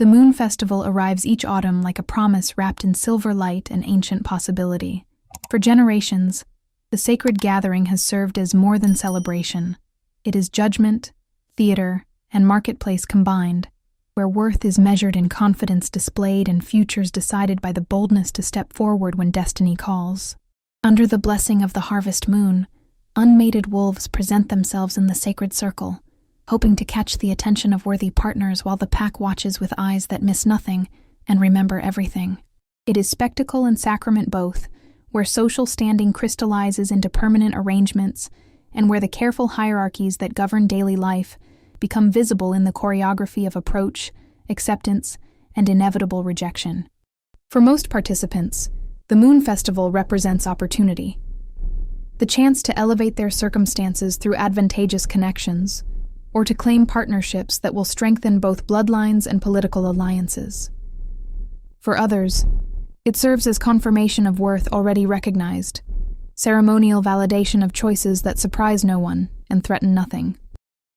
The moon festival arrives each autumn like a promise wrapped in silver light and ancient possibility. For generations, the sacred gathering has served as more than celebration. It is judgment, theater, and marketplace combined, where worth is measured in confidence displayed and futures decided by the boldness to step forward when destiny calls. Under the blessing of the harvest moon, unmated wolves present themselves in the sacred circle, hoping to catch the attention of worthy partners while the pack watches with eyes that miss nothing and remember everything. It is spectacle and sacrament both, where social standing crystallizes into permanent arrangements and where the careful hierarchies that govern daily life become visible in the choreography of approach, acceptance, and inevitable rejection. For most participants, the Moon Festival represents opportunity. The chance to elevate their circumstances through advantageous connections, or to claim partnerships that will strengthen both bloodlines and political alliances. For others, it serves as confirmation of worth already recognized, ceremonial validation of choices that surprise no one and threaten nothing.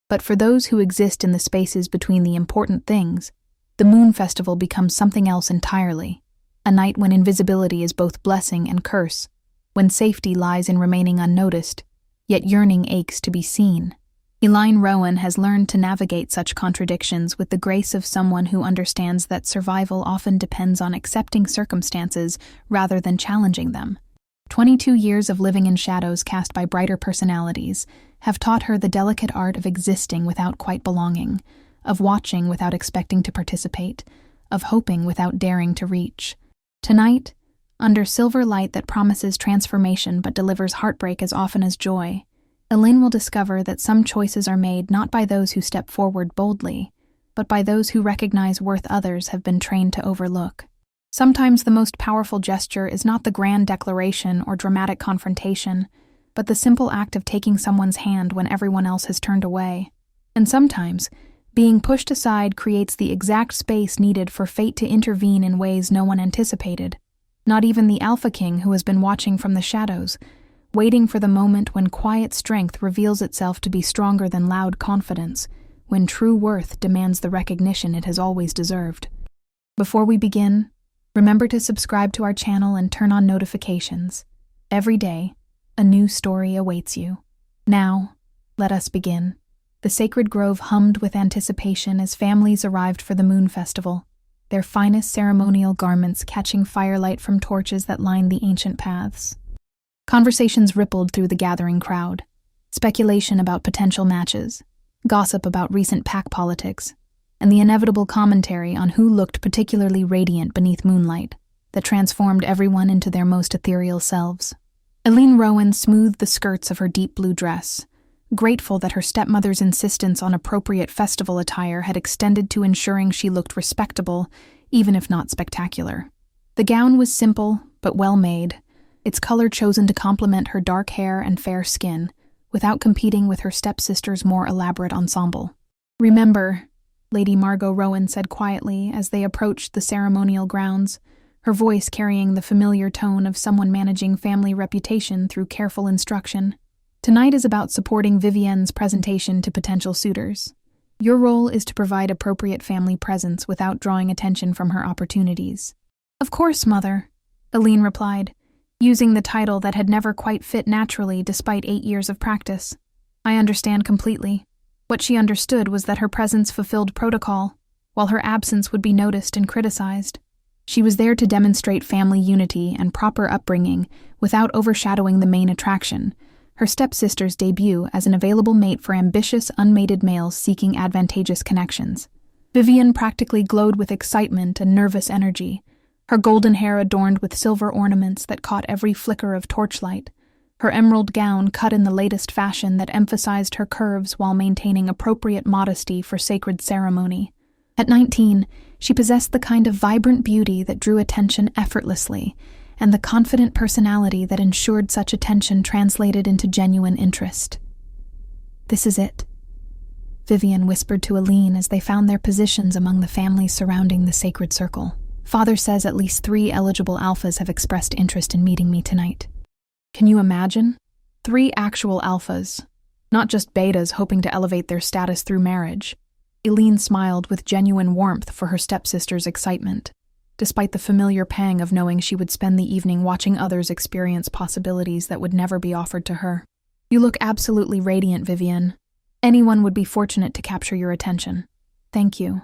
But for those who exist in the spaces between the important things, the Moon Festival becomes something else entirely, a night when invisibility is both blessing and curse, when safety lies in remaining unnoticed, yet yearning aches to be seen. Elaine Rowan has learned to navigate such contradictions with the grace of someone who understands that survival often depends on accepting circumstances rather than challenging them. 22 years of living in shadows cast by brighter personalities have taught her the delicate art of existing without quite belonging, of watching without expecting to participate, of hoping without daring to reach. Tonight, under silver light that promises transformation but delivers heartbreak as often as joy, Elaine will discover that some choices are made not by those who step forward boldly, but by those who recognize worth others have been trained to overlook. Sometimes the most powerful gesture is not the grand declaration or dramatic confrontation, but the simple act of taking someone's hand when everyone else has turned away. And sometimes, being pushed aside creates the exact space needed for fate to intervene in ways no one anticipated. Not even the Alpha King who has been watching from the shadows, waiting for the moment when quiet strength reveals itself to be stronger than loud confidence, when true worth demands the recognition it has always deserved. Before we begin, remember to subscribe to our channel and turn on notifications. Every day, a new story awaits you. Now, let us begin. The sacred grove hummed with anticipation as families arrived for the Moon Festival, their finest ceremonial garments catching firelight from torches that lined the ancient paths. Conversations rippled through the gathering crowd. Speculation about potential matches, gossip about recent pack politics, and the inevitable commentary on who looked particularly radiant beneath moonlight that transformed everyone into their most ethereal selves. Elaine Rowan smoothed the skirts of her deep blue dress, grateful that her stepmother's insistence on appropriate festival attire had extended to ensuring she looked respectable, even if not spectacular. The gown was simple but well-made, its color chosen to complement her dark hair and fair skin, without competing with her stepsister's more elaborate ensemble. "Remember," Lady Margot Rowan said quietly as they approached the ceremonial grounds, her voice carrying the familiar tone of someone managing family reputation through careful instruction. "Tonight is about supporting Vivienne's presentation to potential suitors. Your role is to provide appropriate family presence without drawing attention from her opportunities." "Of course, Mother," Elaine replied, using the title that had never quite fit naturally despite 8 years of practice. "I understand completely." What she understood was that her presence fulfilled protocol, while her absence would be noticed and criticized. She was there to demonstrate family unity and proper upbringing without overshadowing the main attraction, her stepsister's debut as an available mate for ambitious, unmated males seeking advantageous connections. Vivienne practically glowed with excitement and nervous energy, her golden hair adorned with silver ornaments that caught every flicker of torchlight, her emerald gown cut in the latest fashion that emphasized her curves while maintaining appropriate modesty for sacred ceremony. At 19, she possessed the kind of vibrant beauty that drew attention effortlessly, and the confident personality that ensured such attention translated into genuine interest. "This is it," Vivienne whispered to Elaine as they found their positions among the families surrounding the sacred circle. "Father says at least 3 eligible alphas have expressed interest in meeting me tonight." Can you imagine? 3 actual alphas, not just betas hoping to elevate their status through marriage. Eileen smiled with genuine warmth for her stepsister's excitement, despite the familiar pang of knowing she would spend the evening watching others experience possibilities that would never be offered to her. "You look absolutely radiant, Vivian. Anyone would be fortunate to capture your attention." "Thank you,"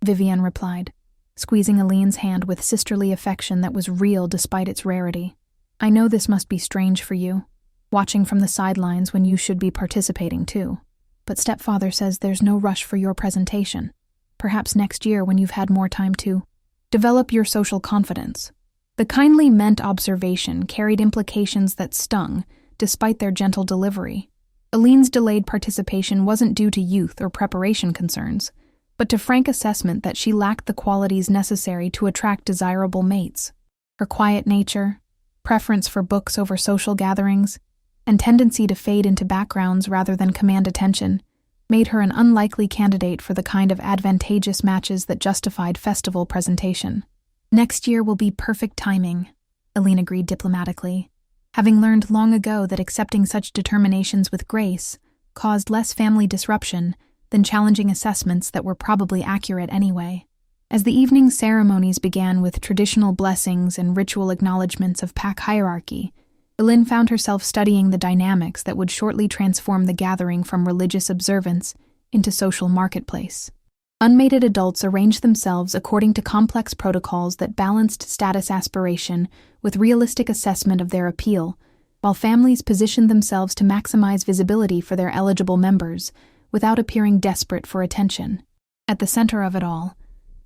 Vivian replied, squeezing Eileen's hand with sisterly affection that was real despite its rarity. "I know this must be strange for you, watching from the sidelines when you should be participating too. But stepfather says there's no rush for your presentation. Perhaps next year when you've had more time to develop your social confidence." The kindly meant observation carried implications that stung, despite their gentle delivery. Eileen's delayed participation wasn't due to youth or preparation concerns, but to frank assessment that she lacked the qualities necessary to attract desirable mates. Her quiet nature, preference for books over social gatherings, and tendency to fade into backgrounds rather than command attention made her an unlikely candidate for the kind of advantageous matches that justified festival presentation. "Next year will be perfect timing," Eileen agreed diplomatically, having learned long ago that accepting such determinations with grace caused less family disruption than challenging assessments that were probably accurate anyway. As the evening ceremonies began with traditional blessings and ritual acknowledgments of pack hierarchy, Eileen found herself studying the dynamics that would shortly transform the gathering from religious observance into social marketplace. Unmated adults arranged themselves according to complex protocols that balanced status aspiration with realistic assessment of their appeal, while families positioned themselves to maximize visibility for their eligible members without appearing desperate for attention. At the center of it all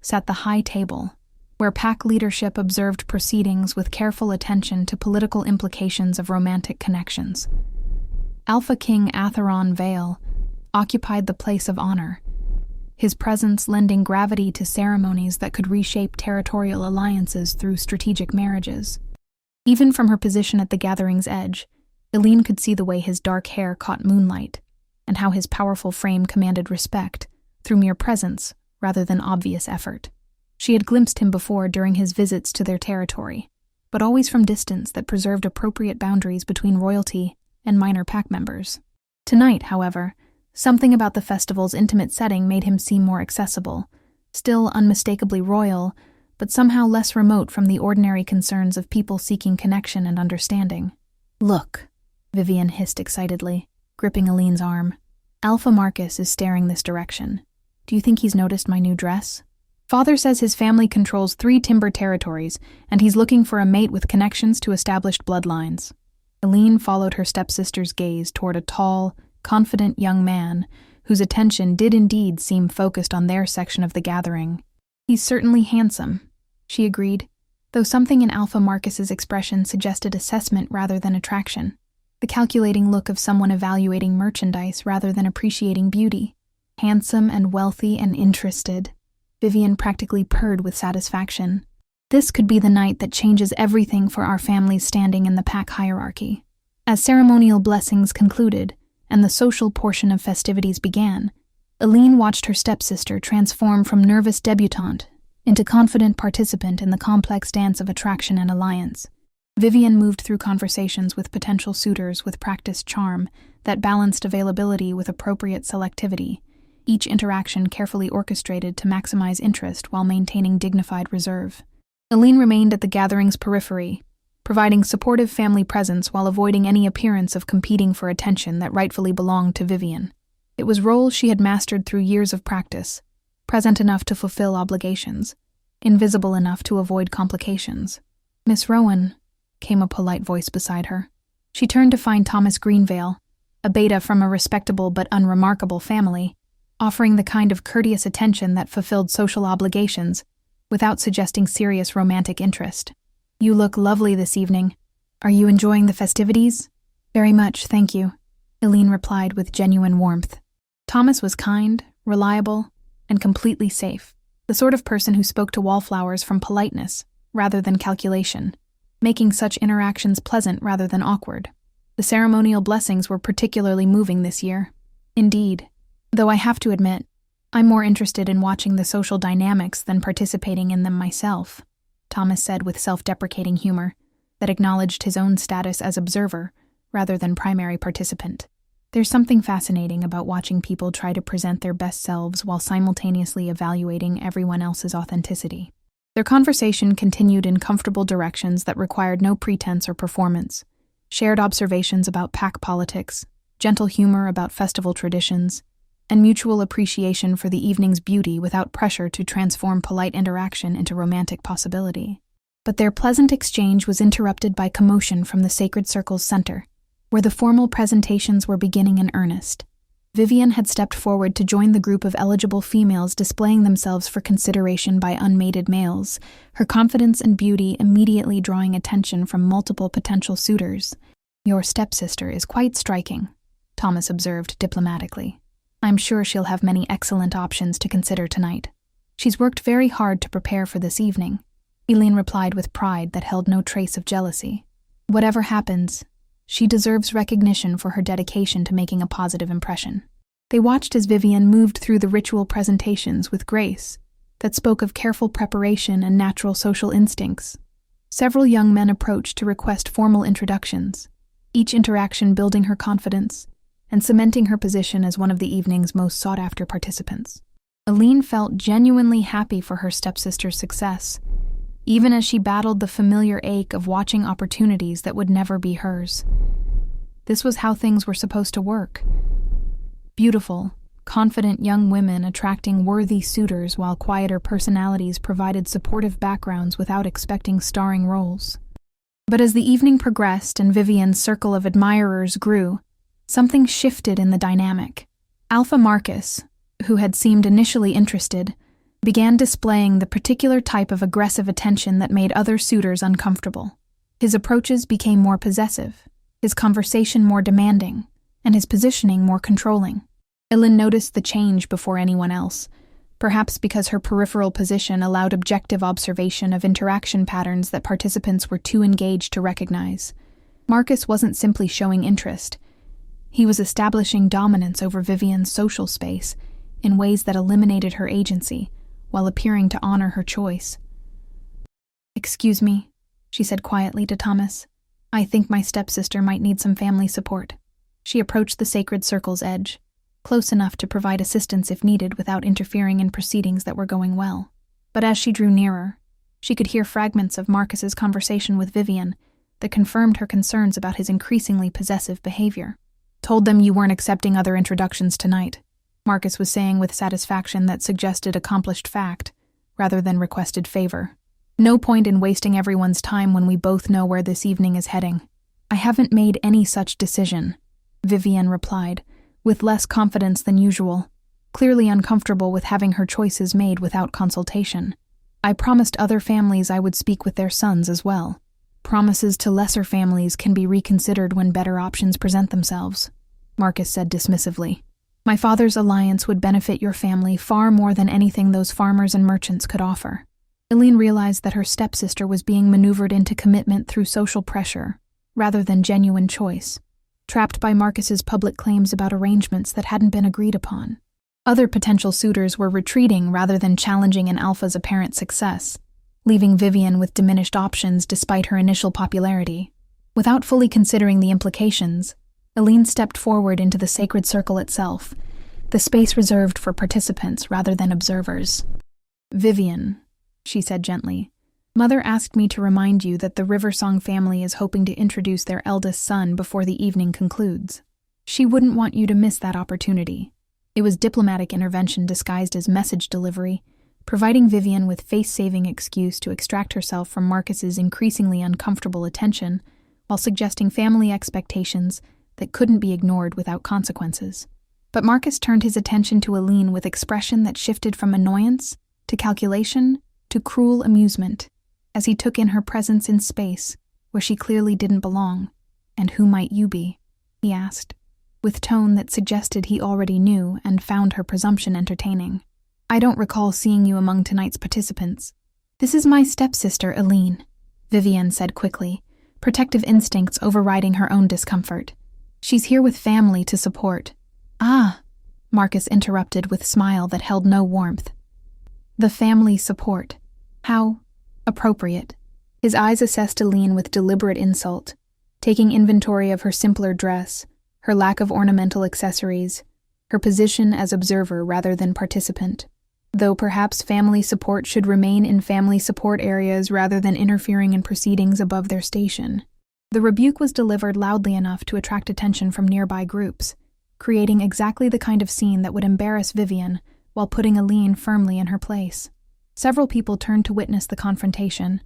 sat the high table, where pack leadership observed proceedings with careful attention to political implications of romantic connections. Alpha King Atheron Vale occupied the place of honor, his presence lending gravity to ceremonies that could reshape territorial alliances through strategic marriages. Even from her position at the gathering's edge, Eileen could see the way his dark hair caught moonlight, and how his powerful frame commanded respect through mere presence rather than obvious effort. She had glimpsed him before during his visits to their territory, but always from distance that preserved appropriate boundaries between royalty and minor pack members. Tonight, however, something about the festival's intimate setting made him seem more accessible, still unmistakably royal, but somehow less remote from the ordinary concerns of people seeking connection and understanding. "Look," Vivian hissed excitedly, gripping Eileen's arm. "Alpha Marcus is staring this direction. Do you think he's noticed my new dress? Father says his family controls 3 timber territories, and he's looking for a mate with connections to established bloodlines." Eileen followed her stepsister's gaze toward a tall, confident young man whose attention did indeed seem focused on their section of the gathering. "He's certainly handsome," she agreed, though something in Alpha Marcus's expression suggested assessment rather than attraction, the calculating look of someone evaluating merchandise rather than appreciating beauty. Handsome and wealthy and interested, Vivian practically purred with satisfaction. This could be the night that changes everything for our family's standing in the pack hierarchy. As ceremonial blessings concluded, and the social portion of festivities began, Eileen watched her stepsister transform from nervous debutante into confident participant in the complex dance of attraction and alliance. Vivian moved through conversations with potential suitors with practiced charm that balanced availability with appropriate selectivity, each interaction carefully orchestrated to maximize interest while maintaining dignified reserve. Eileen remained at the gathering's periphery, providing supportive family presence while avoiding any appearance of competing for attention that rightfully belonged to Vivian. It was roles she had mastered through years of practice, present enough to fulfill obligations, invisible enough to avoid complications. "Miss Rowan," came a polite voice beside her. She turned to find Thomas Greenvale, a beta from a respectable but unremarkable family, offering the kind of courteous attention that fulfilled social obligations without suggesting serious romantic interest. "You look lovely this evening. Are you enjoying the festivities?" "Very much, thank you," Eileen replied with genuine warmth. Thomas was kind, reliable, and completely safe, the sort of person who spoke to wallflowers from politeness rather than calculation, making such interactions pleasant rather than awkward. The ceremonial blessings were particularly moving this year. Indeed, though I have to admit, I'm more interested in watching the social dynamics than participating in them myself, Thomas said with self-deprecating humor that acknowledged his own status as observer rather than primary participant. There's something fascinating about watching people try to present their best selves while simultaneously evaluating everyone else's authenticity. Their conversation continued in comfortable directions that required no pretense or performance. Shared observations about pack politics, gentle humor about festival traditions, and mutual appreciation for the evening's beauty without pressure to transform polite interaction into romantic possibility. But their pleasant exchange was interrupted by commotion from the sacred circle's center, where the formal presentations were beginning in earnest. Vivian had stepped forward to join the group of eligible females displaying themselves for consideration by unmated males, her confidence and beauty immediately drawing attention from multiple potential suitors. "Your stepsister is quite striking," Thomas observed diplomatically. "I'm sure she'll have many excellent options to consider tonight. She's worked very hard to prepare for this evening," Eileen replied with pride that held no trace of jealousy. "Whatever happens, she deserves recognition for her dedication to making a positive impression." They watched as Vivian moved through the ritual presentations with grace that spoke of careful preparation and natural social instincts. Several young men approached to request formal introductions, each interaction building her confidence and cementing her position as one of the evening's most sought-after participants. Eileen felt genuinely happy for her stepsister's success, even as she battled the familiar ache of watching opportunities that would never be hers. This was how things were supposed to work. Beautiful, confident young women attracting worthy suitors while quieter personalities provided supportive backgrounds without expecting starring roles. But as the evening progressed and Vivian's circle of admirers grew, something shifted in the dynamic. Alpha Marcus, who had seemed initially interested, began displaying the particular type of aggressive attention that made other suitors uncomfortable. His approaches became more possessive, his conversation more demanding, and his positioning more controlling. Eileen noticed the change before anyone else, perhaps because her peripheral position allowed objective observation of interaction patterns that participants were too engaged to recognize. Marcus wasn't simply showing interest. He was establishing dominance over Vivian's social space in ways that eliminated her agency, while appearing to honor her choice. "Excuse me," she said quietly to Thomas. "I think my stepsister might need some family support." She approached the sacred circle's edge, close enough to provide assistance if needed without interfering in proceedings that were going well. But as she drew nearer, she could hear fragments of Marcus's conversation with Vivian that confirmed her concerns about his increasingly possessive behavior. "Told them you weren't accepting other introductions tonight," Marcus was saying with satisfaction that suggested accomplished fact, rather than requested favor. "No point in wasting everyone's time when we both know where this evening is heading." "I haven't made any such decision," Vivian replied, with less confidence than usual, clearly uncomfortable with having her choices made without consultation. "I promised other families I would speak with their sons as well. Promises to lesser families can be reconsidered when better options present themselves," Marcus said dismissively. "My father's alliance would benefit your family far more than anything those farmers and merchants could offer." Eileen realized that her stepsister was being maneuvered into commitment through social pressure, rather than genuine choice, trapped by Marcus's public claims about arrangements that hadn't been agreed upon. Other potential suitors were retreating rather than challenging an alpha's apparent success, leaving Vivian with diminished options despite her initial popularity. Without fully considering the implications, Eileen stepped forward into the sacred circle itself, the space reserved for participants rather than observers. "Vivian," she said gently, "Mother asked me to remind you that the Riversong family is hoping to introduce their eldest son before the evening concludes. She wouldn't want you to miss that opportunity." It was diplomatic intervention disguised as message delivery, providing Vivian with face-saving excuse to extract herself from Marcus's increasingly uncomfortable attention, while suggesting family expectations that couldn't be ignored without consequences. But Marcus turned his attention to Eileen with expression that shifted from annoyance to calculation to cruel amusement, as he took in her presence in space where she clearly didn't belong. "And who might you be?" he asked, with tone that suggested he already knew and found her presumption entertaining. "I don't recall seeing you among tonight's participants." "This is my stepsister, Eileen," Vivian said quickly, protective instincts overriding her own discomfort. "She's here with family to support." "Ah," Marcus interrupted with a smile that held no warmth. "The family support. How appropriate." His eyes assessed Eileen with deliberate insult, taking inventory of her simpler dress, her lack of ornamental accessories, her position as observer rather than participant. Though perhaps family support should remain in family support areas rather than interfering in proceedings above their station. The rebuke was delivered loudly enough to attract attention from nearby groups, creating exactly the kind of scene that would embarrass Vivian while putting Eileen firmly in her place. Several people turned to witness the confrontation,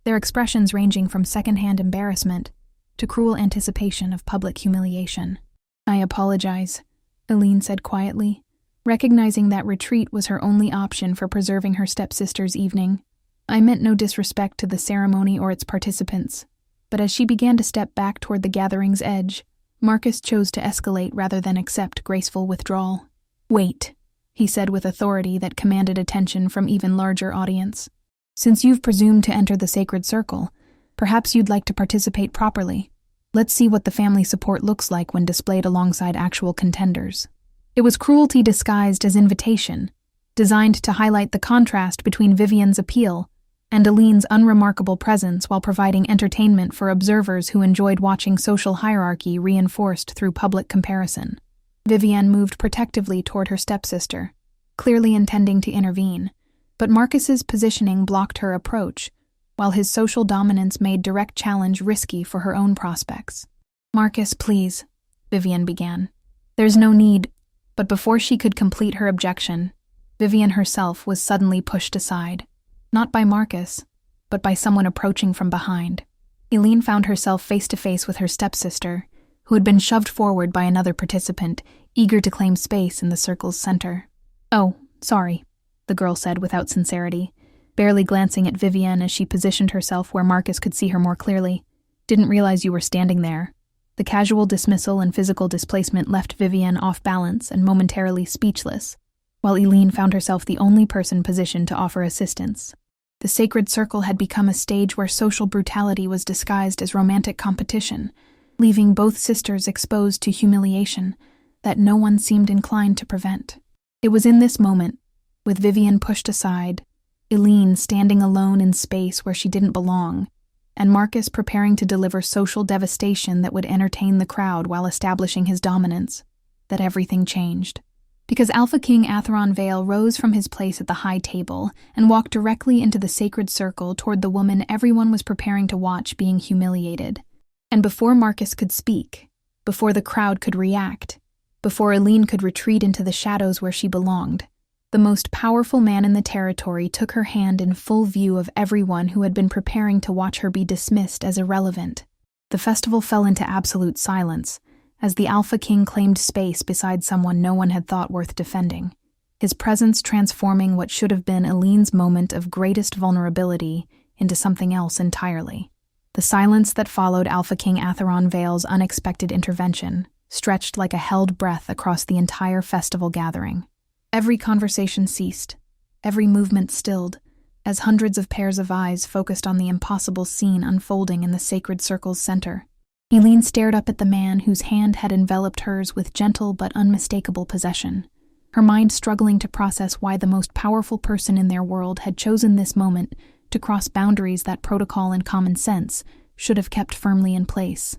their expressions ranging from secondhand embarrassment to cruel anticipation of public humiliation. "I apologize," Eileen said quietly, recognizing that retreat was her only option for preserving her stepsister's evening. "I meant no disrespect to the ceremony or its participants." But as she began to step back toward the gathering's edge, Marcus chose to escalate rather than accept graceful withdrawal. "Wait," he said with authority that commanded attention from even larger audience. "Since you've presumed to enter the sacred circle, perhaps you'd like to participate properly. Let's see what the family support looks like when displayed alongside actual contenders." It was cruelty disguised as invitation, designed to highlight the contrast between Vivian's appeal and Eileen's unremarkable presence while providing entertainment for observers who enjoyed watching social hierarchy reinforced through public comparison. Vivian moved protectively toward her stepsister, clearly intending to intervene, but Marcus's positioning blocked her approach, while his social dominance made direct challenge risky for her own prospects. "Marcus, please," Vivian began. "There's no need." But before she could complete her objection, Vivian herself was suddenly pushed aside, not by Marcus, but by someone approaching from behind. Eileen found herself face to face with her stepsister, who had been shoved forward by another participant, eager to claim space in the circle's center. "Oh, sorry," the girl said without sincerity, barely glancing at Vivian as she positioned herself where Marcus could see her more clearly. "Didn't realize you were standing there." The casual dismissal and physical displacement left Vivian off balance and momentarily speechless, while Eileen found herself the only person positioned to offer assistance. The sacred circle had become a stage where social brutality was disguised as romantic competition, leaving both sisters exposed to humiliation that no one seemed inclined to prevent. It was in this moment, with Vivian pushed aside, Eileen standing alone in space where she didn't belong, and Marcus preparing to deliver social devastation that would entertain the crowd while establishing his dominance, that everything changed. Because Alpha King Atheron Vale rose from his place at the high table and walked directly into the sacred circle toward the woman everyone was preparing to watch being humiliated. And before Marcus could speak, before the crowd could react, before Eileen could retreat into the shadows where she belonged, the most powerful man in the territory took her hand in full view of everyone who had been preparing to watch her be dismissed as irrelevant. The festival fell into absolute silence, as the Alpha King claimed space beside someone no one had thought worth defending, his presence transforming what should have been Eileen's moment of greatest vulnerability into something else entirely. The silence that followed Alpha King Atheron Vale's unexpected intervention stretched like a held breath across the entire festival gathering. Every conversation ceased, every movement stilled, as hundreds of pairs of eyes focused on the impossible scene unfolding in the sacred circle's center. Eileen stared up at the man whose hand had enveloped hers with gentle but unmistakable possession, her mind struggling to process why the most powerful person in their world had chosen this moment to cross boundaries that protocol and common sense should have kept firmly in place.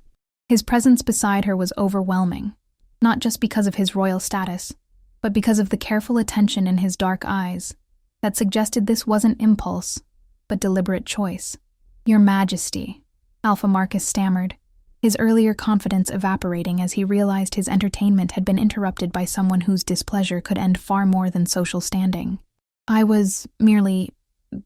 His presence beside her was overwhelming, not just because of his royal status, but because of the careful attention in his dark eyes that suggested this wasn't impulse, but deliberate choice. "Your Majesty," Alpha Marcus stammered, his earlier confidence evaporating as he realized his entertainment had been interrupted by someone whose displeasure could end far more than social standing. "I was merely,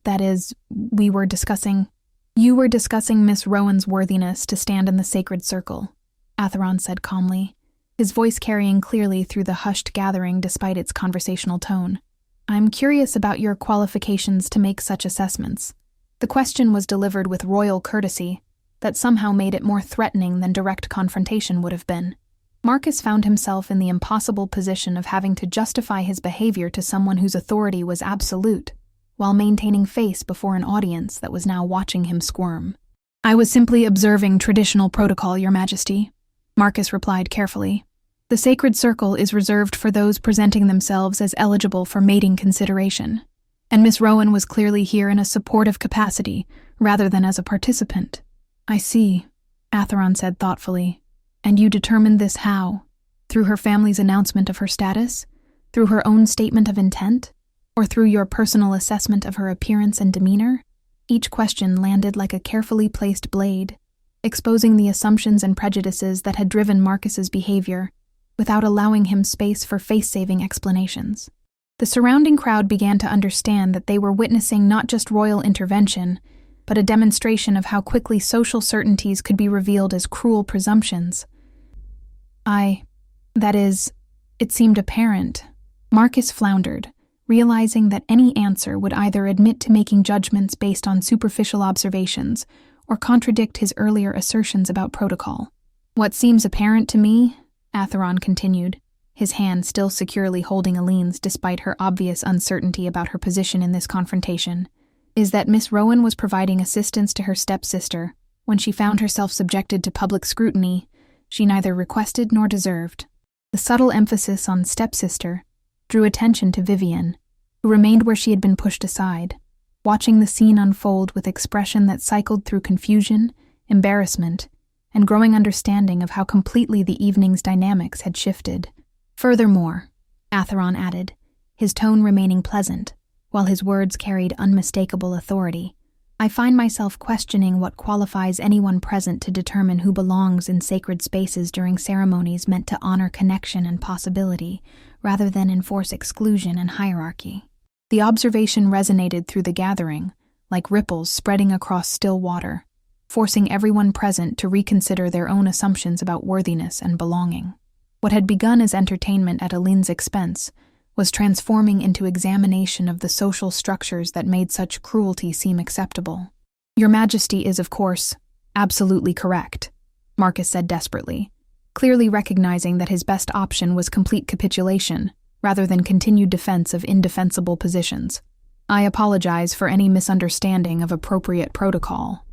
that is, you were discussing Miss Rowan's worthiness to stand in the sacred circle," Atheron said calmly, his voice carrying clearly through the hushed gathering despite its conversational tone. "I'm curious about your qualifications to make such assessments." The question was delivered with royal courtesy that somehow made it more threatening than direct confrontation would have been. Marcus found himself in the impossible position of having to justify his behavior to someone whose authority was absolute, while maintaining face before an audience that was now watching him squirm. "I was simply observing traditional protocol, Your Majesty," Marcus replied carefully. "The sacred circle is reserved for those presenting themselves as eligible for mating consideration, and Miss Rowan was clearly here in a supportive capacity rather than as a participant." "I see," Atheron said thoughtfully, And you determined this how? Through her family's announcement of her status? Through her own statement of intent? Or through your personal assessment of her appearance and demeanor? Each question landed like a carefully placed blade, exposing the assumptions and prejudices that had driven Marcus's behavior, without allowing him space for face-saving explanations. The surrounding crowd began to understand that they were witnessing not just royal intervention, but a demonstration of how quickly social certainties could be revealed as cruel presumptions. It seemed apparent. Marcus floundered, realizing that any answer would either admit to making judgments based on superficial observations or contradict his earlier assertions about protocol. What seems apparent to me, Atheron continued, his hand still securely holding Aline's despite her obvious uncertainty about her position in this confrontation, is that Miss Rowan was providing assistance to her stepsister when she found herself subjected to public scrutiny she neither requested nor deserved. The subtle emphasis on stepsister drew attention to Vivian, who remained where she had been pushed aside, watching the scene unfold with expression that cycled through confusion, embarrassment, and growing understanding of how completely the evening's dynamics had shifted. Furthermore, Atheron added, his tone remaining pleasant, while his words carried unmistakable authority, I find myself questioning what qualifies anyone present to determine who belongs in sacred spaces during ceremonies meant to honor connection and possibility, rather than enforce exclusion and hierarchy. The observation resonated through the gathering, like ripples spreading across still water, forcing everyone present to reconsider their own assumptions about worthiness and belonging. What had begun as entertainment at Aline's expense was transforming into examination of the social structures that made such cruelty seem acceptable. Your Majesty is, of course, absolutely correct, Marcus said desperately, clearly recognizing that his best option was complete capitulation, rather than continued defense of indefensible positions. I apologize for any misunderstanding of appropriate protocol.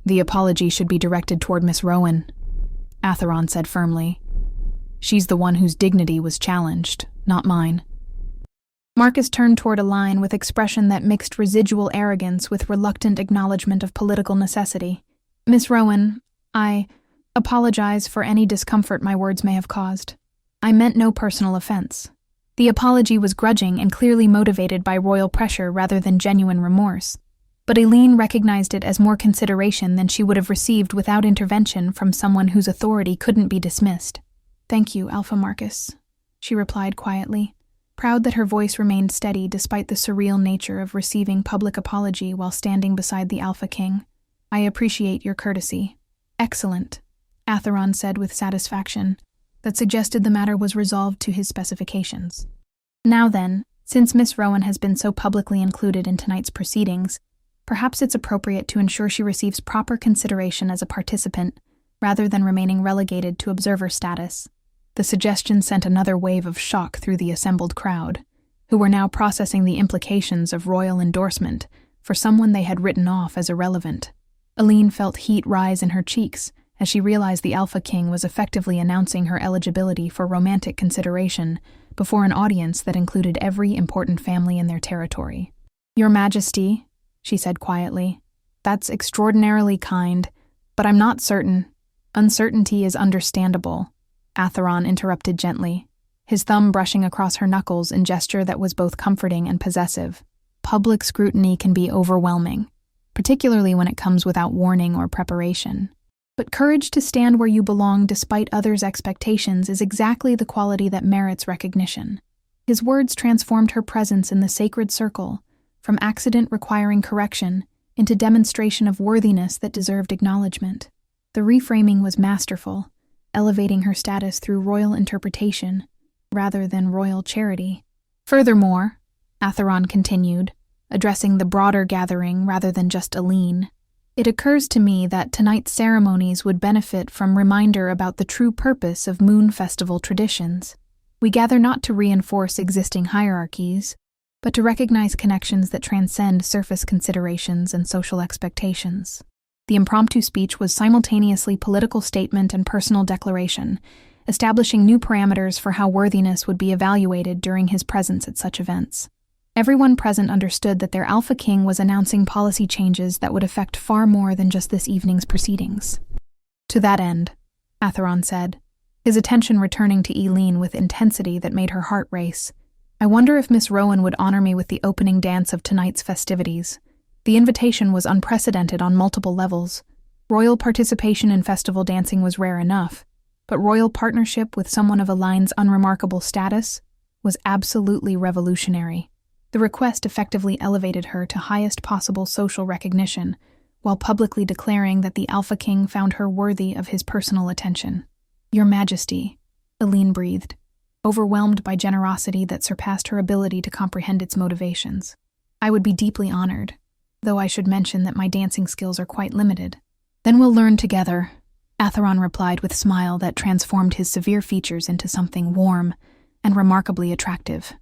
The apology should be directed toward Miss Rowan, Atheron said firmly. She's the one whose dignity was challenged, not mine. Marcus turned toward Aline with expression that mixed residual arrogance with reluctant acknowledgement of political necessity. Miss Rowan, I apologize for any discomfort my words may have caused. I meant no personal offense. The apology was grudging and clearly motivated by royal pressure rather than genuine remorse. But Aline recognized it as more consideration than she would have received without intervention from someone whose authority couldn't be dismissed. Thank you, Alpha Marcus, she replied quietly, proud that her voice remained steady despite the surreal nature of receiving public apology while standing beside the Alpha King. I appreciate your courtesy. Excellent, Atheron said with satisfaction, that suggested the matter was resolved to his specifications. Now then, since Miss Rowan has been so publicly included in tonight's proceedings, perhaps it's appropriate to ensure she receives proper consideration as a participant, rather than remaining relegated to observer status. The suggestion sent another wave of shock through the assembled crowd, who were now processing the implications of royal endorsement for someone they had written off as irrelevant. Aline felt heat rise in her cheeks as she realized the Alpha King was effectively announcing her eligibility for romantic consideration before an audience that included every important family in their territory. Your Majesty, she said quietly, that's extraordinarily kind, but I'm not certain. Uncertainty is understandable, Atheron interrupted gently, his thumb brushing across her knuckles in gesture that was both comforting and possessive. Public scrutiny can be overwhelming, particularly when it comes without warning or preparation. But courage to stand where you belong despite others' expectations is exactly the quality that merits recognition. His words transformed her presence in the sacred circle, from accident requiring correction into demonstration of worthiness that deserved acknowledgement. The reframing was masterful, elevating her status through royal interpretation rather than royal charity. Furthermore, Atheron continued, addressing the broader gathering rather than just Aline, it occurs to me that tonight's ceremonies would benefit from reminder about the true purpose of Moon Festival traditions. We gather not to reinforce existing hierarchies, but to recognize connections that transcend surface considerations and social expectations. The impromptu speech was simultaneously political statement and personal declaration, establishing new parameters for how worthiness would be evaluated during his presence at such events. Everyone present understood that their Alpha King was announcing policy changes that would affect far more than just this evening's proceedings. To that end, Atheron said, his attention returning to Eileen with intensity that made her heart race. I wonder if Miss Rowan would honor me with the opening dance of tonight's festivities. The invitation was unprecedented on multiple levels. Royal participation in festival dancing was rare enough, but royal partnership with someone of Eileen's unremarkable status was absolutely revolutionary. The request effectively elevated her to highest possible social recognition, while publicly declaring that the Alpha King found her worthy of his personal attention. Your Majesty, Eileen breathed, overwhelmed by generosity that surpassed her ability to comprehend its motivations. I would be deeply honored, though I should mention that my dancing skills are quite limited. Then we'll learn together, Atheron replied with a smile that transformed his severe features into something warm and remarkably attractive.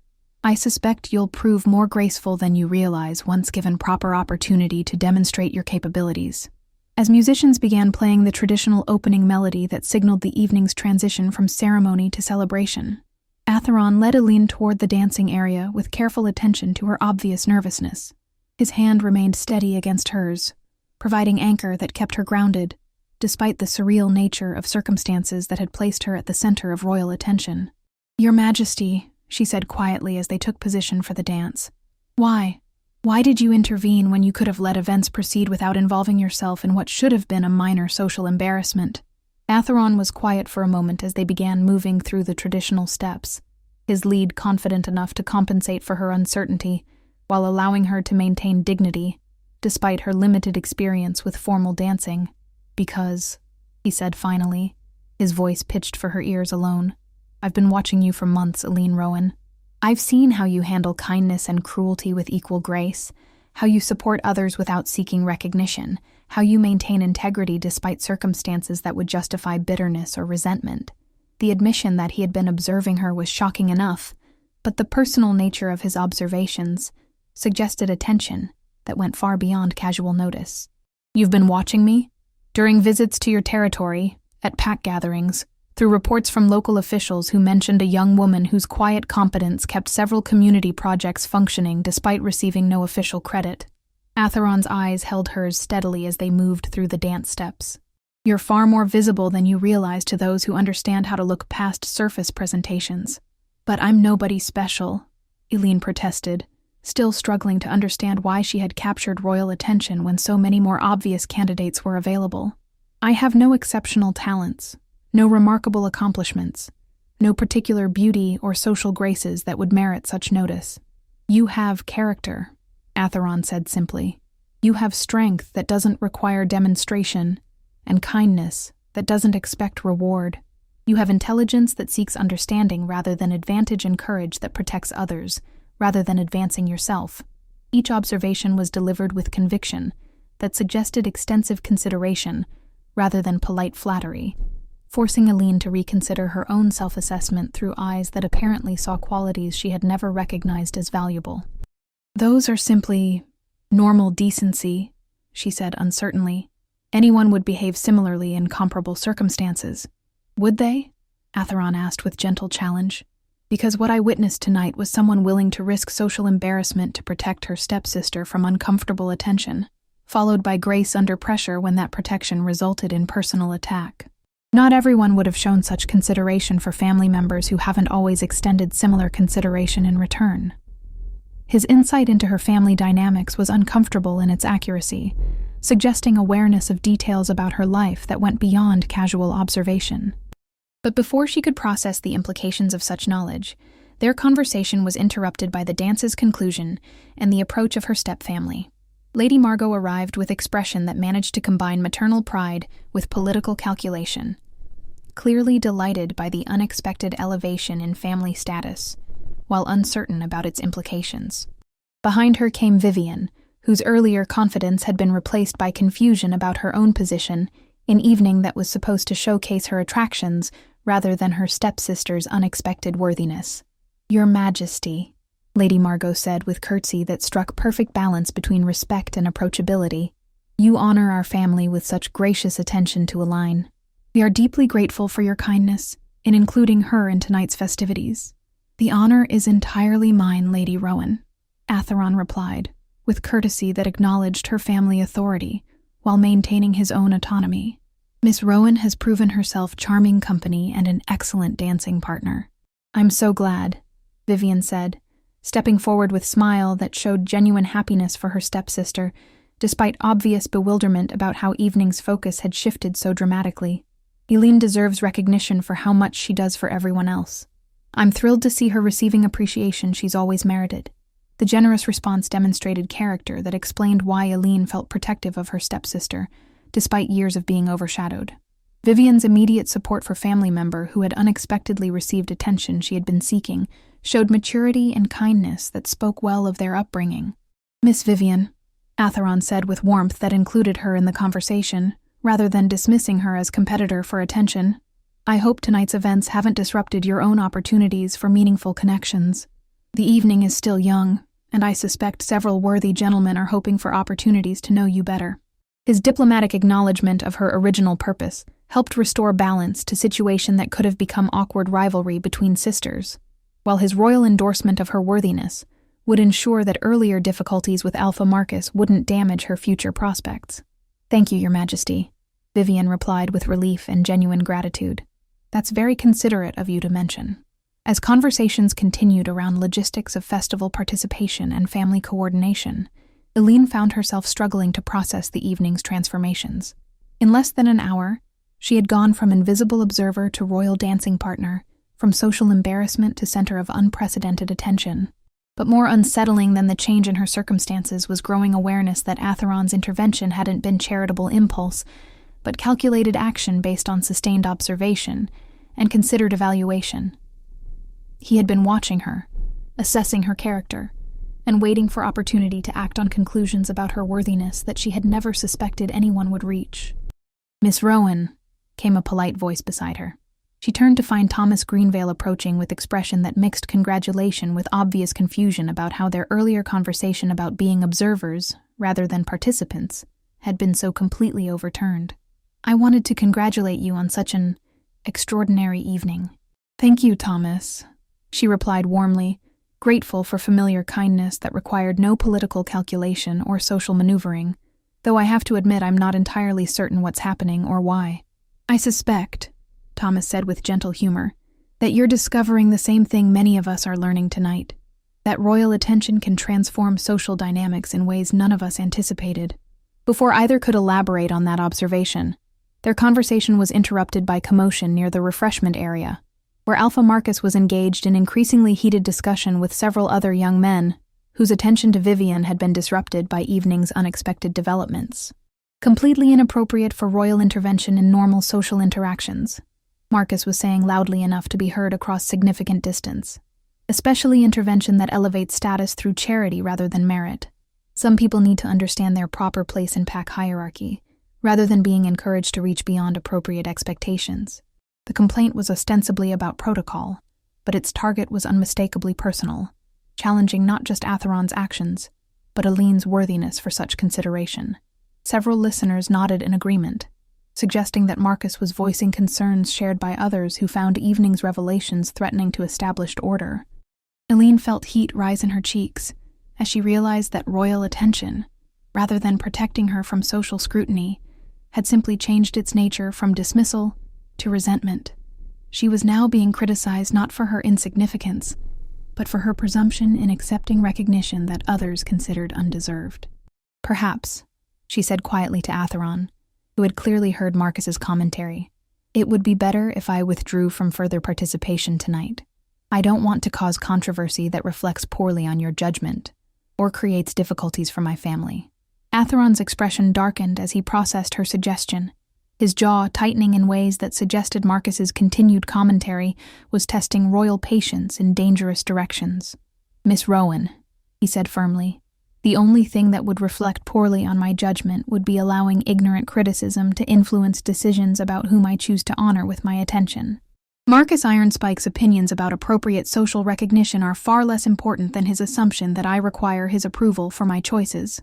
I suspect you'll prove more graceful than you realize once given proper opportunity to demonstrate your capabilities. As musicians began playing the traditional opening melody that signaled the evening's transition from ceremony to celebration, Atheron led Eileen toward the dancing area with careful attention to her obvious nervousness. His hand remained steady against hers, providing anchor that kept her grounded, despite the surreal nature of circumstances that had placed her at the center of royal attention. Your Majesty, she said quietly as they took position for the dance. Why? Why did you intervene when you could have let events proceed without involving yourself in what should have been a minor social embarrassment? Atheron was quiet for a moment as they began moving through the traditional steps, his lead confident enough to compensate for her uncertainty, while allowing her to maintain dignity, despite her limited experience with formal dancing. Because, he said finally, his voice pitched for her ears alone, I've been watching you for months, Eileen Rowan. I've seen how you handle kindness and cruelty with equal grace, how you support others without seeking recognition, how you maintain integrity despite circumstances that would justify bitterness or resentment. The admission that he had been observing her was shocking enough, but the personal nature of his observations suggested attention that went far beyond casual notice. You've been watching me? During visits to your territory, at pack gatherings, through reports from local officials who mentioned a young woman whose quiet competence kept several community projects functioning despite receiving no official credit. Atheron's eyes held hers steadily as they moved through the dance steps. You're far more visible than you realize to those who understand how to look past surface presentations. But I'm nobody special, Eileen protested, still struggling to understand why she had captured royal attention when so many more obvious candidates were available. I have no exceptional talents, no remarkable accomplishments, no particular beauty or social graces that would merit such notice. You have character, Atheron said simply. You have strength that doesn't require demonstration, and kindness that doesn't expect reward. You have intelligence that seeks understanding rather than advantage, and courage that protects others rather than advancing yourself. Each observation was delivered with conviction that suggested extensive consideration rather than polite flattery, forcing Eileen to reconsider her own self-assessment through eyes that apparently saw qualities she had never recognized as valuable. Those are simply normal decency, she said uncertainly. Anyone would behave similarly in comparable circumstances. Would they? Atheron asked with gentle challenge. Because what I witnessed tonight was someone willing to risk social embarrassment to protect her stepsister from uncomfortable attention, followed by grace under pressure when that protection resulted in personal attack. Not everyone would have shown such consideration for family members who haven't always extended similar consideration in return. His insight into her family dynamics was uncomfortable in its accuracy, suggesting awareness of details about her life that went beyond casual observation. But before she could process the implications of such knowledge, their conversation was interrupted by the dance's conclusion and the approach of her stepfamily. Lady Margot arrived with expression that managed to combine maternal pride with political calculation, clearly delighted by the unexpected elevation in family status, while uncertain about its implications. Behind her came Vivian, whose earlier confidence had been replaced by confusion about her own position, an evening that was supposed to showcase her attractions rather than her stepsister's unexpected worthiness. Your Majesty, Lady Margot said with curtsy that struck perfect balance between respect and approachability, you honor our family with such gracious attention to Eileen. We are deeply grateful for your kindness in including her in tonight's festivities. The honor is entirely mine, Lady Rowan, Atheron replied, with courtesy that acknowledged her family authority while maintaining his own autonomy. Miss Rowan has proven herself charming company and an excellent dancing partner. I'm so glad, Vivian said, stepping forward with a smile that showed genuine happiness for her stepsister, despite obvious bewilderment about how evening's focus had shifted so dramatically. Eileen deserves recognition for how much she does for everyone else. I'm thrilled to see her receiving appreciation she's always merited. The generous response demonstrated character that explained why Eileen felt protective of her stepsister, despite years of being overshadowed. Vivian's immediate support for family member who had unexpectedly received attention she had been seeking showed maturity and kindness that spoke well of their upbringing. Miss Vivian, Atheron said with warmth that included her in the conversation, rather than dismissing her as competitor for attention. I hope tonight's events haven't disrupted your own opportunities for meaningful connections. The evening is still young, and I suspect several worthy gentlemen are hoping for opportunities to know you better. His diplomatic acknowledgement of her original purpose helped restore balance to a situation that could have become awkward rivalry between sisters, while his royal endorsement of her worthiness would ensure that earlier difficulties with Alpha Marcus wouldn't damage her future prospects. Thank you, Your Majesty, Vivian replied with relief and genuine gratitude. That's very considerate of you to mention. As conversations continued around logistics of festival participation and family coordination, Eileen found herself struggling to process the evening's transformations. In less than an hour, she had gone from invisible observer to royal dancing partner, from social embarrassment to center of unprecedented attention. But more unsettling than the change in her circumstances was growing awareness that Atheron's intervention hadn't been charitable impulse, but calculated action based on sustained observation and considered evaluation. He had been watching her, assessing her character, and waiting for opportunity to act on conclusions about her worthiness that she had never suspected anyone would reach. Miss Rowan, came a polite voice beside her. She turned to find Thomas Greenvale approaching with expression that mixed congratulation with obvious confusion about how their earlier conversation about being observers, rather than participants, had been so completely overturned. I wanted to congratulate you on such an extraordinary evening. Thank you, Thomas, she replied warmly, grateful for familiar kindness that required no political calculation or social maneuvering, though I have to admit I'm not entirely certain what's happening or why. I suspect, Thomas said with gentle humor, that you're discovering the same thing many of us are learning tonight, that royal attention can transform social dynamics in ways none of us anticipated. Before either could elaborate on that observation, their conversation was interrupted by commotion near the refreshment area, where Alpha Marcus was engaged in increasingly heated discussion with several other young men, whose attention to Vivian had been disrupted by evening's unexpected developments. Completely inappropriate for royal intervention in normal social interactions, Marcus was saying loudly enough to be heard across significant distance. Especially intervention that elevates status through charity rather than merit. Some people need to understand their proper place in pack hierarchy, rather than being encouraged to reach beyond appropriate expectations. The complaint was ostensibly about protocol, but its target was unmistakably personal, challenging not just Atheron's actions, but Eileen's worthiness for such consideration. Several listeners nodded in agreement, suggesting that Marcus was voicing concerns shared by others who found evening's revelations threatening to established order. Eileen felt heat rise in her cheeks as she realized that royal attention, rather than protecting her from social scrutiny, had simply changed its nature from dismissal to resentment. She was now being criticized not for her insignificance, but for her presumption in accepting recognition that others considered undeserved. Perhaps, she said quietly to Atheron, who had clearly heard Marcus's commentary, it would be better if I withdrew from further participation tonight. I don't want to cause controversy that reflects poorly on your judgment, or creates difficulties for my family. Atheron's expression darkened as he processed her suggestion, his jaw tightening in ways that suggested Marcus's continued commentary was testing royal patience in dangerous directions. Miss Rowan, he said firmly, the only thing that would reflect poorly on my judgment would be allowing ignorant criticism to influence decisions about whom I choose to honor with my attention. Marcus Ironspike's opinions about appropriate social recognition are far less important than his assumption that I require his approval for my choices.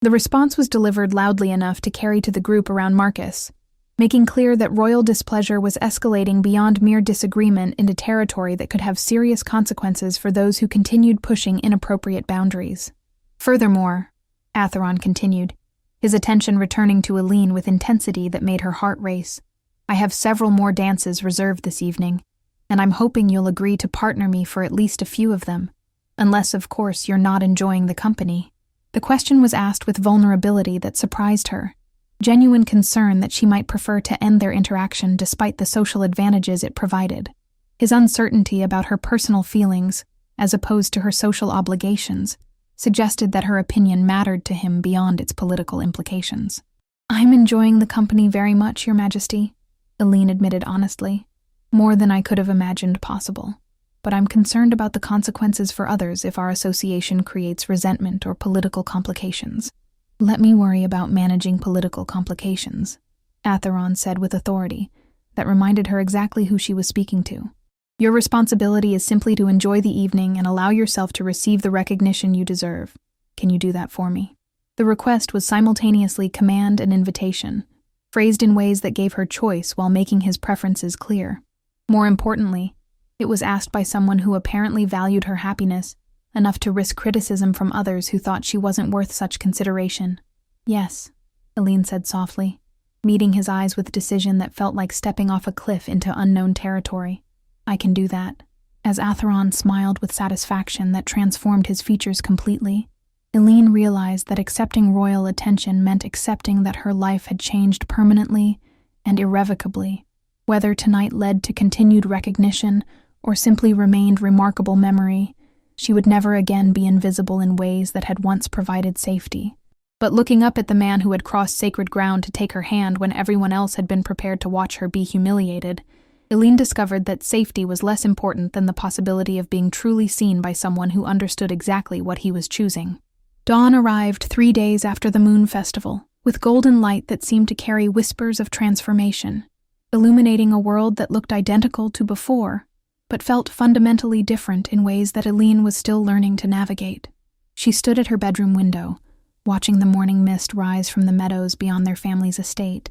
The response was delivered loudly enough to carry to the group around Marcus, making clear that royal displeasure was escalating beyond mere disagreement into territory that could have serious consequences for those who continued pushing inappropriate boundaries. Furthermore, Atheron continued, his attention returning to Eileen with intensity that made her heart race, I have several more dances reserved this evening, and I'm hoping you'll agree to partner me for at least a few of them, unless, of course, you're not enjoying the company." The question was asked with vulnerability that surprised her, genuine concern that she might prefer to end their interaction despite the social advantages it provided. His uncertainty about her personal feelings, as opposed to her social obligations, suggested that her opinion mattered to him beyond its political implications. "I'm enjoying the company very much, Your Majesty," Aline admitted honestly, "more than I could have imagined possible. But I'm concerned about the consequences for others if our association creates resentment or political complications." "Let me worry about managing political complications," Atheron said with authority that reminded her exactly who she was speaking to. "Your responsibility is simply to enjoy the evening and allow yourself to receive the recognition you deserve. Can you do that for me?" The request was simultaneously command and invitation, phrased in ways that gave her choice while making his preferences clear. More importantly, it was asked by someone who apparently valued her happiness enough to risk criticism from others who thought she wasn't worth such consideration. "Yes," Aline said softly, meeting his eyes with decision that felt like stepping off a cliff into unknown territory. "I can do that." As Atheron smiled with satisfaction that transformed his features completely, Aline realized that accepting royal attention meant accepting that her life had changed permanently and irrevocably. Whether tonight led to continued recognition or simply remained remarkable memory, she would never again be invisible in ways that had once provided safety. But looking up at the man who had crossed sacred ground to take her hand when everyone else had been prepared to watch her be humiliated, Aline discovered that safety was less important than the possibility of being truly seen by someone who understood exactly what he was choosing. Dawn arrived 3 days after the Moon Festival, with golden light that seemed to carry whispers of transformation, illuminating a world that looked identical to before, but felt fundamentally different in ways that Aline was still learning to navigate. She stood at her bedroom window, watching the morning mist rise from the meadows beyond their family's estate,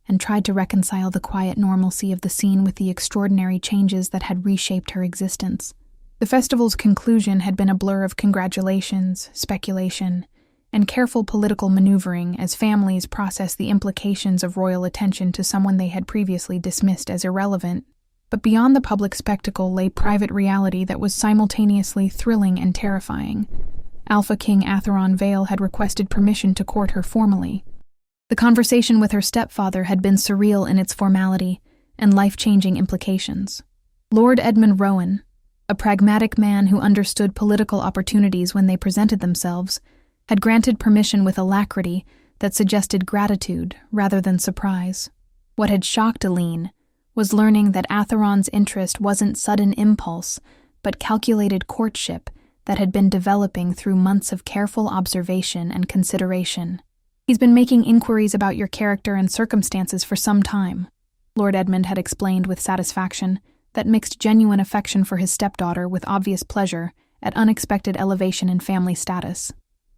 and tried to reconcile the quiet normalcy of the scene with the extraordinary changes that had reshaped her existence. The festival's conclusion had been a blur of congratulations, speculation, and careful political maneuvering as families processed the implications of royal attention to someone they had previously dismissed as irrelevant. But beyond the public spectacle lay private reality that was simultaneously thrilling and terrifying. Alpha King Atheron Vale had requested permission to court her formally. The conversation with her stepfather had been surreal in its formality and life-changing implications. Lord Edmund Rowan, a pragmatic man who understood political opportunities when they presented themselves, had granted permission with alacrity that suggested gratitude rather than surprise. What had shocked Aline was learning that Atheron's interest wasn't sudden impulse, but calculated courtship that had been developing through months of careful observation and consideration. "He's been making inquiries about your character and circumstances for some time," Lord Edmund had explained with satisfaction that mixed genuine affection for his stepdaughter with obvious pleasure at unexpected elevation in family status.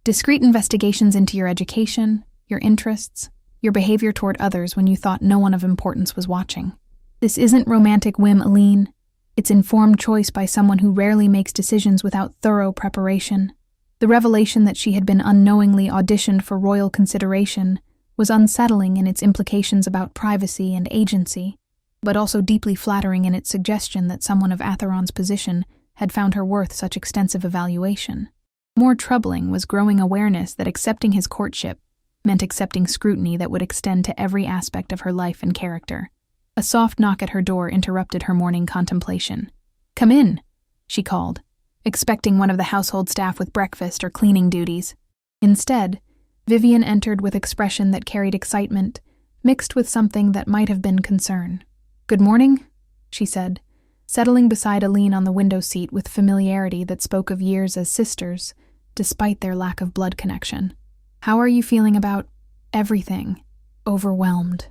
"Discreet investigations into your education, your interests, your behavior toward others when you thought no one of importance was watching. This isn't romantic whim, Aline. It's informed choice by someone who rarely makes decisions without thorough preparation." The revelation that she had been unknowingly auditioned for royal consideration was unsettling in its implications about privacy and agency, but also deeply flattering in its suggestion that someone of Atheron's position had found her worth such extensive evaluation. More troubling was growing awareness that accepting his courtship meant accepting scrutiny that would extend to every aspect of her life and character. A soft knock at her door interrupted her morning contemplation. "Come in," she called, expecting one of the household staff with breakfast or cleaning duties. Instead, Vivian entered with expression that carried excitement, mixed with something that might have been concern. "Good morning," she said, settling beside Aline on the window seat with familiarity that spoke of years as sisters, despite their lack of blood connection. "How are you feeling about everything?" "Overwhelmed,"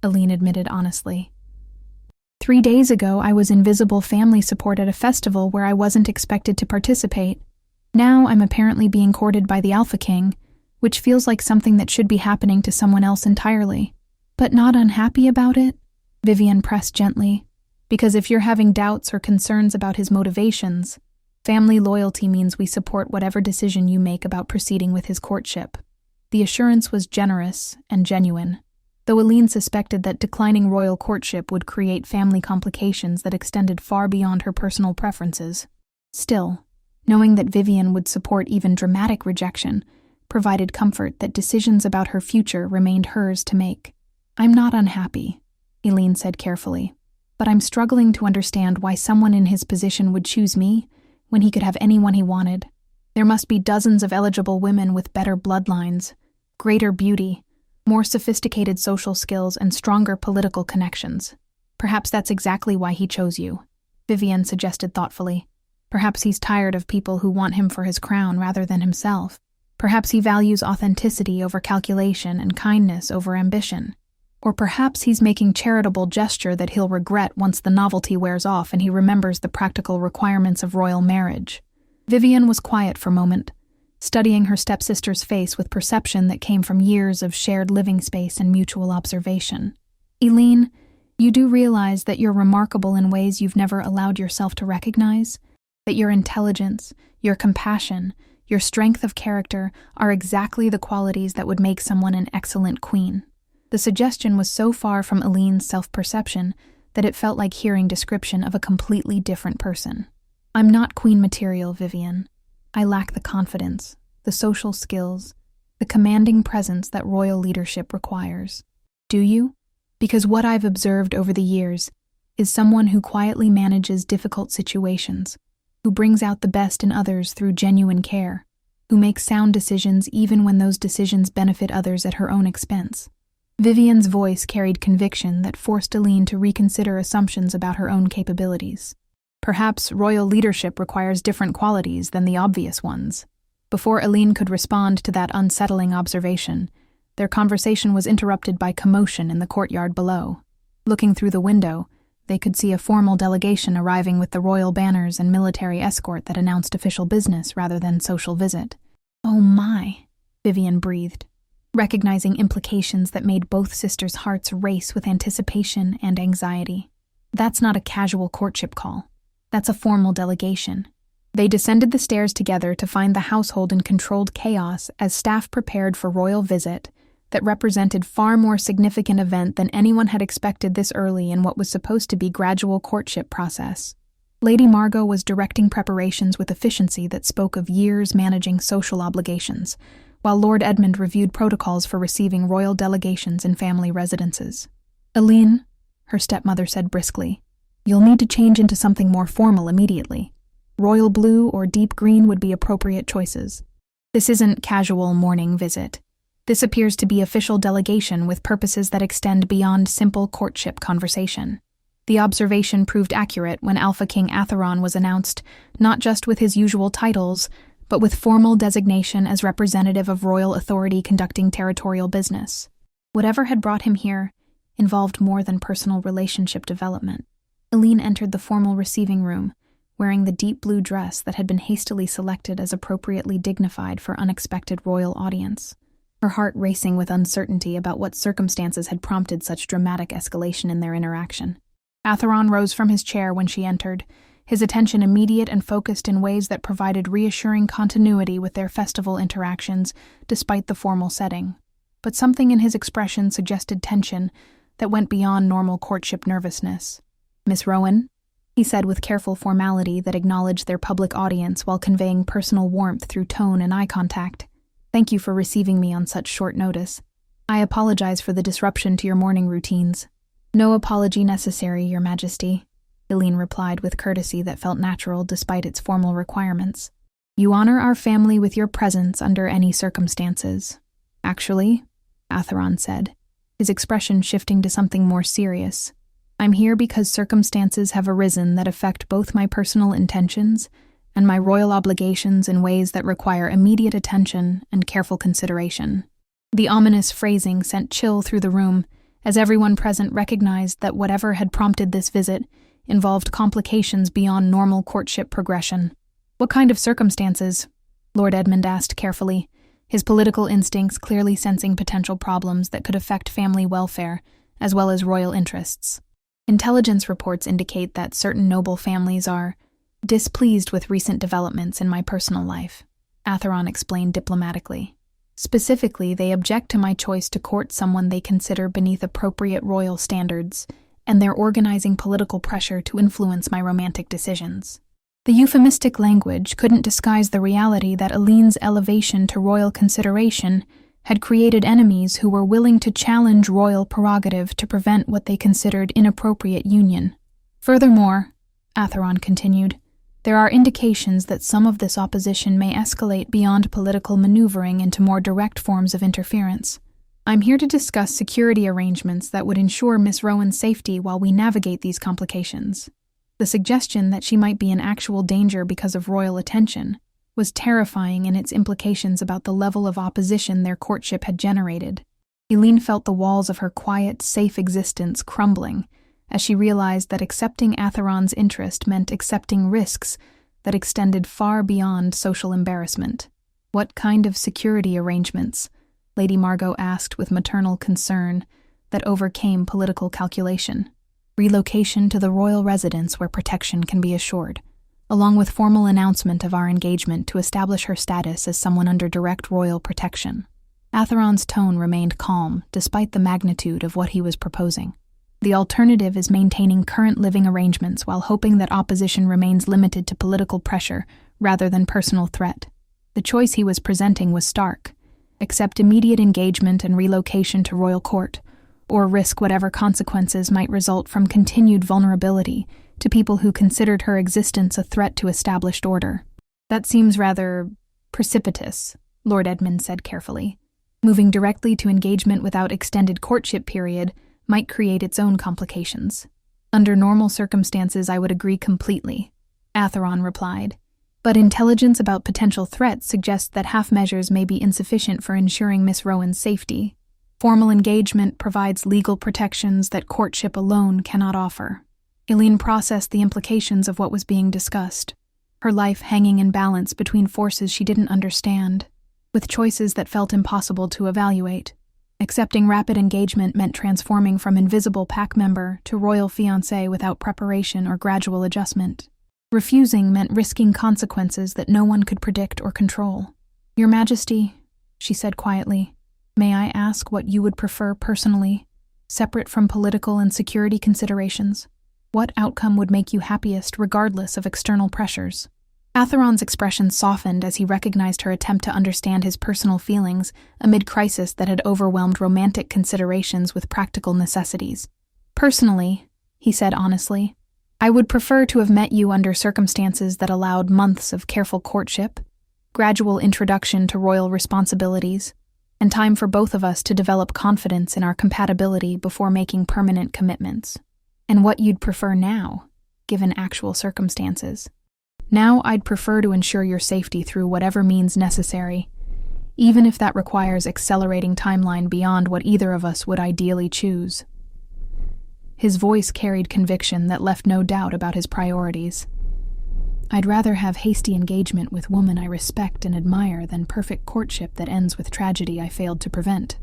Aline admitted honestly. 3 days ago, I was in visible family support at a festival where I wasn't expected to participate. Now I'm apparently being courted by the Alpha King, which feels like something that should be happening to someone else entirely. But not unhappy about it?" Vivian pressed gently. "Because if you're having doubts or concerns about his motivations, family loyalty means we support whatever decision you make about proceeding with his courtship." The assurance was generous and genuine. though Eileen suspected that declining royal courtship would create family complications that extended far beyond her personal preferences. Still, knowing that Vivian would support even dramatic rejection provided comfort that decisions about her future remained hers to make. "I'm not unhappy," Eileen said carefully, "but I'm struggling to understand why someone in his position would choose me when he could have anyone he wanted. There must be dozens of eligible women with better bloodlines, greater beauty, more sophisticated social skills, and stronger political connections. Perhaps that's exactly why he chose you," Vivian suggested thoughtfully. "Perhaps he's tired of people who want him for his crown rather than himself. Perhaps he values authenticity over calculation and kindness over ambition. Or perhaps he's making charitable gesture that he'll regret once the novelty wears off and he remembers the practical requirements of royal marriage." Vivian was quiet for a moment, studying her stepsister's face with perception that came from years of shared living space and mutual observation. "Eileen, you do realize that you're remarkable in ways you've never allowed yourself to recognize? That your intelligence, your compassion, your strength of character are exactly the qualities that would make someone an excellent queen." The suggestion was so far from Eileen's self-perception that it felt like hearing description of a completely different person. "I'm not queen material, Vivian. I lack the confidence, the social skills, the commanding presence that royal leadership requires." "Do you?" "Because what I've observed over the years is someone who quietly manages difficult situations, who brings out the best in others through genuine care, who makes sound decisions even when those decisions benefit others at her own expense." Vivian's voice carried conviction that forced Eileen to reconsider assumptions about her own capabilities. Perhaps royal leadership requires different qualities than the obvious ones. Before Eileen could respond to that unsettling observation, their conversation was interrupted by commotion in the courtyard below. Looking through the window, they could see a formal delegation arriving with the royal banners and military escort that announced official business rather than social visit. "Oh my," Vivian breathed, recognizing implications that made both sisters' hearts race with anticipation and anxiety. "That's not a casual courtship call. That's a formal delegation." They descended the stairs together to find the household in controlled chaos as staff prepared for royal visit that represented far more significant event than anyone had expected this early in what was supposed to be gradual courtship process. Lady Margot was directing preparations with efficiency that spoke of years managing social obligations, while Lord Edmund reviewed protocols for receiving royal delegations in family residences. "Eileen," her stepmother said briskly, "you'll need to change into something more formal immediately. Royal blue or deep green would be appropriate choices. This isn't casual morning visit. This appears to be official delegation with purposes that extend beyond simple courtship conversation." The observation proved accurate when Alpha King Atheron was announced, not just with his usual titles, but with formal designation as representative of royal authority conducting territorial business. Whatever had brought him here involved more than personal relationship development. Eileen entered the formal receiving room, wearing the deep blue dress that had been hastily selected as appropriately dignified for unexpected royal audience, her heart racing with uncertainty about what circumstances had prompted such dramatic escalation in their interaction. Atheron rose from his chair when she entered, his attention immediate and focused in ways that provided reassuring continuity with their festival interactions despite the formal setting. But something in his expression suggested tension that went beyond normal courtship nervousness. "Miss Rowan," he said with careful formality that acknowledged their public audience while conveying personal warmth through tone and eye contact. "Thank you for receiving me on such short notice. I apologize for the disruption to your morning routines." "No apology necessary, Your Majesty," Eileen replied with courtesy that felt natural despite its formal requirements. "You honor our family with your presence under any circumstances." "Actually," Atheron said, his expression shifting to something more serious, "I'm here because circumstances have arisen that affect both my personal intentions and my royal obligations in ways that require immediate attention and careful consideration." The ominous phrasing sent chill through the room, as everyone present recognized that whatever had prompted this visit involved complications beyond normal courtship progression. "What kind of circumstances?" Lord Edmund asked carefully, his political instincts clearly sensing potential problems that could affect family welfare, as well as royal interests. "Intelligence reports indicate that certain noble families are displeased with recent developments in my personal life," Atheron explained diplomatically. Specifically, they object to my choice to court someone they consider beneath appropriate royal standards, and their organizing political pressure to influence my romantic decisions. The euphemistic language couldn't disguise the reality that Aline's elevation to royal consideration had created enemies who were willing to challenge royal prerogative to prevent what they considered inappropriate union. Furthermore, Atheron continued, there are indications that some of this opposition may escalate beyond political maneuvering into more direct forms of interference. I'm here to discuss security arrangements that would ensure Miss Rowan's safety while we navigate these complications. The suggestion that she might be in actual danger because of royal attention was terrifying in its implications about the level of opposition their courtship had generated. Eileen felt the walls of her quiet, safe existence crumbling as she realized that accepting Atheron's interest meant accepting risks that extended far beyond social embarrassment. What kind of security arrangements? Lady Margot asked with maternal concern that overcame political calculation. Relocation to the royal residence where protection can be assured, along with formal announcement of our engagement to establish her status as someone under direct royal protection. Atheron's tone remained calm, despite the magnitude of what he was proposing. The alternative is maintaining current living arrangements while hoping that opposition remains limited to political pressure rather than personal threat. The choice he was presenting was stark: accept immediate engagement and relocation to royal court, or risk whatever consequences might result from continued vulnerability to people who considered her existence a threat to established order. That seems rather precipitous, Lord Edmund said carefully. Moving directly to engagement without extended courtship period might create its own complications. Under normal circumstances, I would agree completely, Atheron replied. But intelligence about potential threats suggests that half measures may be insufficient for ensuring Miss Rowan's safety. Formal engagement provides legal protections that courtship alone cannot offer. Eileen processed the implications of what was being discussed, her life hanging in balance between forces she didn't understand, with choices that felt impossible to evaluate. Accepting rapid engagement meant transforming from invisible pack member to royal fiancé without preparation or gradual adjustment. Refusing meant risking consequences that no one could predict or control. Your Majesty, she said quietly, may I ask what you would prefer personally, separate from political and security considerations? What outcome would make you happiest regardless of external pressures? Atheron's expression softened as he recognized her attempt to understand his personal feelings amid crisis that had overwhelmed romantic considerations with practical necessities. Personally, he said honestly, I would prefer to have met you under circumstances that allowed months of careful courtship, gradual introduction to royal responsibilities, and time for both of us to develop confidence in our compatibility before making permanent commitments. And what you'd prefer now, given actual circumstances. Now I'd prefer to ensure your safety through whatever means necessary, even if that requires accelerating timeline beyond what either of us would ideally choose. His voice carried conviction that left no doubt about his priorities. I'd rather have hasty engagement with woman I respect and admire than perfect courtship that ends with tragedy I failed to prevent.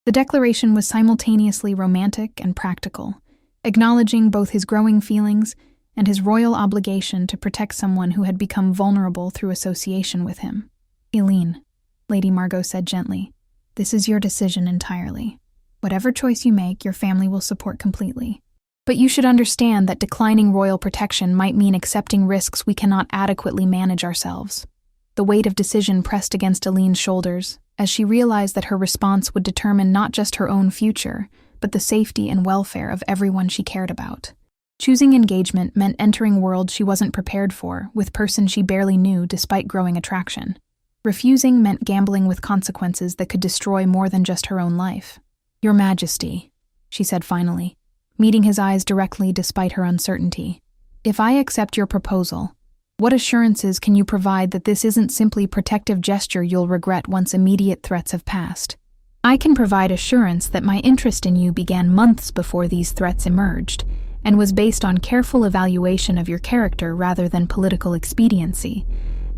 The declaration was simultaneously romantic and practical, acknowledging both his growing feelings and his royal obligation to protect someone who had become vulnerable through association with him. Eileen, Lady Margot said gently, this is your decision entirely. Whatever choice you make, your family will support completely. But you should understand that declining royal protection might mean accepting risks we cannot adequately manage ourselves. The weight of decision pressed against Eileen's shoulders, as she realized that her response would determine not just her own future, but the safety and welfare of everyone she cared about. Choosing engagement meant entering worlds she wasn't prepared for, with person she barely knew despite growing attraction. Refusing meant gambling with consequences that could destroy more than just her own life. Your Majesty, she said finally, meeting his eyes directly despite her uncertainty. If I accept your proposal, what assurances can you provide that this isn't simply protective gesture you'll regret once immediate threats have passed? I can provide assurance that my interest in you began months before these threats emerged, and was based on careful evaluation of your character rather than political expediency,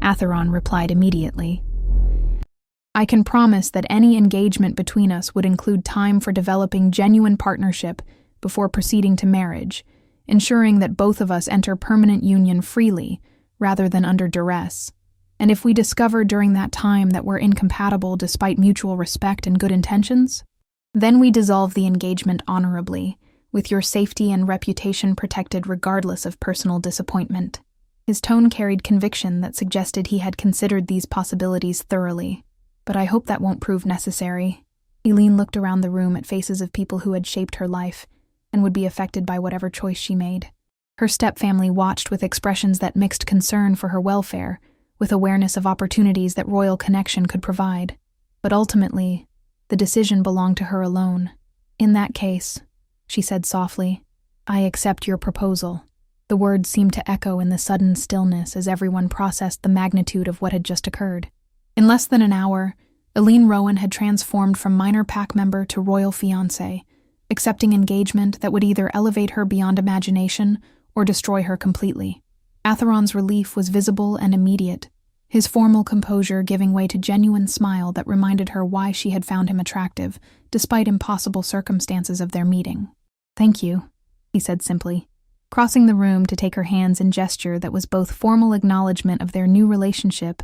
Atheron replied immediately. I can promise that any engagement between us would include time for developing genuine partnership before proceeding to marriage, ensuring that both of us enter permanent union freely rather than under duress. And if we discover during that time that we're incompatible despite mutual respect and good intentions, then we dissolve the engagement honorably, with your safety and reputation protected regardless of personal disappointment. His tone carried conviction that suggested he had considered these possibilities thoroughly. But I hope that won't prove necessary. Eileen looked around the room at faces of people who had shaped her life and would be affected by whatever choice she made. Her stepfamily watched with expressions that mixed concern for her welfare, with awareness of opportunities that royal connection could provide. But ultimately, the decision belonged to her alone. In that case, she said softly, I accept your proposal. The words seemed to echo in the sudden stillness as everyone processed the magnitude of what had just occurred. In less than an hour, Eileen Rowan had transformed from minor pack member to royal fiancé, accepting engagement that would either elevate her beyond imagination or destroy her completely. Atheron's relief was visible and immediate, his formal composure giving way to genuine smile that reminded her why she had found him attractive, despite impossible circumstances of their meeting. Thank you, he said simply, crossing the room to take her hands in gesture that was both formal acknowledgement of their new relationship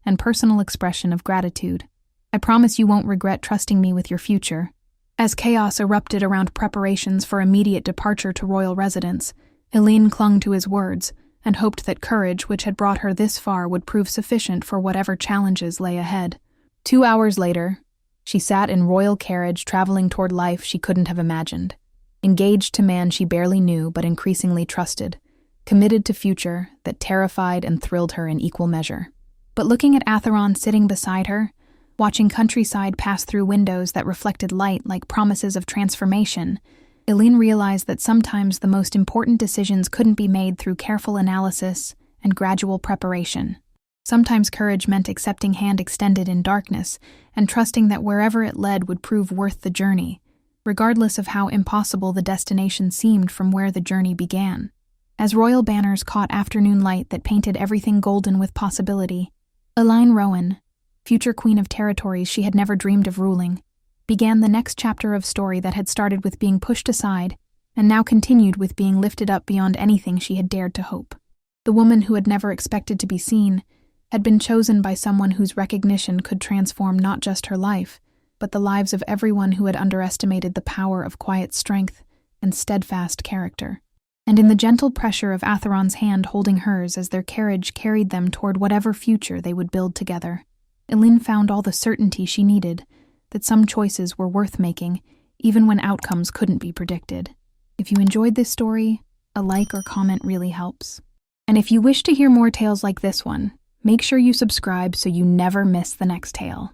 and personal expression of gratitude. I promise you won't regret trusting me with your future. As chaos erupted around preparations for immediate departure to royal residence, Eileen clung to his words and hoped that courage which had brought her this far would prove sufficient for whatever challenges lay ahead. 2 hours later, she sat in royal carriage traveling toward life she couldn't have imagined, engaged to man she barely knew but increasingly trusted, committed to future that terrified and thrilled her in equal measure. But looking at Atheron sitting beside her, watching countryside pass through windows that reflected light like promises of transformation, Eileen realized that sometimes the most important decisions couldn't be made through careful analysis and gradual preparation. Sometimes courage meant accepting hand extended in darkness and trusting that wherever it led would prove worth the journey, regardless of how impossible the destination seemed from where the journey began. As royal banners caught afternoon light that painted everything golden with possibility, Eileen Rowan, future queen of territories she had never dreamed of ruling, began the next chapter of story that had started with being pushed aside and now continued with being lifted up beyond anything she had dared to hope. The woman who had never expected to be seen had been chosen by someone whose recognition could transform not just her life, but the lives of everyone who had underestimated the power of quiet strength and steadfast character. And in the gentle pressure of Atheron's hand holding hers as their carriage carried them toward whatever future they would build together, Eileen found all the certainty she needed that some choices were worth making, even when outcomes couldn't be predicted. If you enjoyed this story, a like or comment really helps. And if you wish to hear more tales like this one, make sure you subscribe so you never miss the next tale.